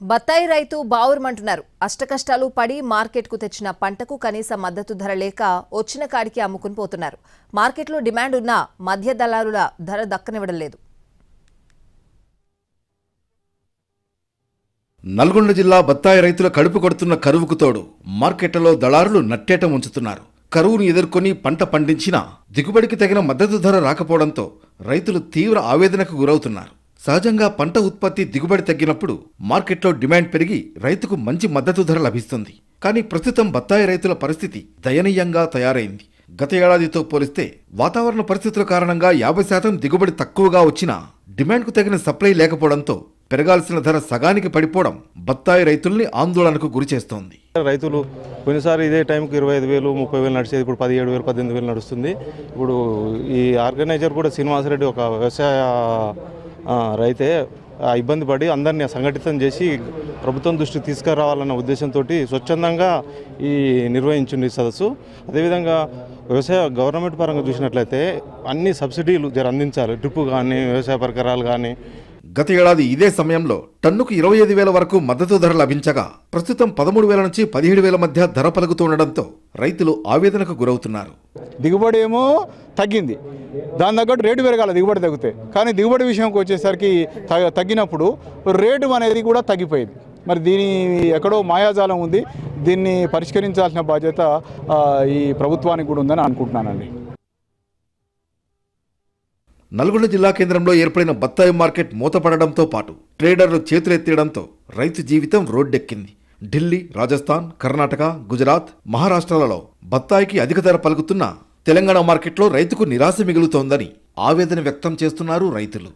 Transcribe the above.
బత్తాయి రైతు బావురుమంటున్నారు. అష్టకష్టాలు పడి మార్కెట్కు తెచ్చిన పంటకు కనీస మద్దతు ధర లేక వచ్చిన కాడికి అమ్ముకుని పోతున్నారు. మార్కెట్లో డిమాండ్ ఉన్నా మధ్య దళారుల ధర దక్కనివ్వడం లేదు. నల్గొండ జిల్లా బత్తాయి రైతుల కడుపు కొడుతున్న కరువుకు తోడు మార్కెట్లలో దళారులు నట్టేట ఉంచుతున్నారు. కరువును ఎదుర్కొని పంట పండించినా దిగుబడికి తగిన మద్దతు ధర రాకపోవడంతో రైతులు తీవ్ర ఆవేదనకు గురవుతున్నారు. సహజంగా పంట ఉత్పత్తి దిగుబడి తగ్గినప్పుడు మార్కెట్లో డిమాండ్ పెరిగి రైతుకు మంచి మద్దతు ధర లభిస్తుంది. కానీ ప్రస్తుతం బత్తాయి రైతుల పరిస్థితి దయనీయంగా తయారైంది. గత ఏడాదితో పోలిస్తే వాతావరణ పరిస్థితుల కారణంగా 50% దిగుబడి తక్కువగా వచ్చినా డిమాండ్కు తగిన సప్లై లేకపోవడంతో పెరగాల్సిన ధర సగానికి పడిపోవడం బత్తాయి రైతుల్ని ఆందోళనకు గురిచేస్తోంది. రైతులు కొన్నిసారి ఇదే టైంకి 25,000, 30,000 నడిచేది ఇప్పుడు 17,000, 18,000 నడుస్తుంది. ఇప్పుడు ఈ ఆర్గనైజర్ కూడా శ్రీనివాసరెడ్డి ఒక వ్యవసాయ రైతే ఇబ్బంది పడి అందరినీ సంఘటితం చేసి ప్రభుత్వం దృష్టికి తీసుకురావాలన్న ఉద్దేశంతో స్వచ్ఛందంగా ఈ నిర్వహించింది సదస్సు. అదేవిధంగా గవర్నమెంట్ పరంగా చూసినట్లయితే అన్ని సబ్సిడీలు అందించాలి. డ్రిప్ కానీ వ్యవసాయ పరికరాలు కానీ. గత ఏడాది ఇదే సమయంలో టన్నుకు 25,000 వరకు మద్దతు ధర లభించగా ప్రస్తుతం 13,000 నుంచి 17,000 మధ్య ధర పలుకుతుండడంతో రైతులు ఆవేదనకు గురవుతున్నారు. దిగుబడి ఏమో తగ్గింది, దాని తగ్గట్టు రేటు పెరగాలి దిగుబడి తగ్గితే. కానీ దిగుబడి విషయంకి వచ్చేసరికి తగ్గినప్పుడు రేటు అనేది కూడా తగ్గిపోయింది. మరి దీని ఎక్కడో మాయాజాలం ఉంది. దీన్ని పరిష్కరించాల్సిన బాధ్యత ఈ ప్రభుత్వానికి కూడా ఉందని అనుకుంటున్నానండి. నల్గొండ జిల్లా కేంద్రంలో ఏర్పడిన బత్తాయి మార్కెట్ మూతపడడంతో పాటు ట్రేడర్లు చేతులెత్తేయడంతో రైతు జీవితం రోడ్డెక్కింది. ఢిల్లీ, రాజస్థాన్, కర్ణాటక, గుజరాత్, మహారాష్ట్రలలో బత్తాయికి అధిక ధర పలుకుతున్న తెలంగాణ మార్కెట్లో రైతుకు నిరాశ మిగులుతోందని ఆవేదన వ్యక్తం చేస్తున్నారు రైతులు.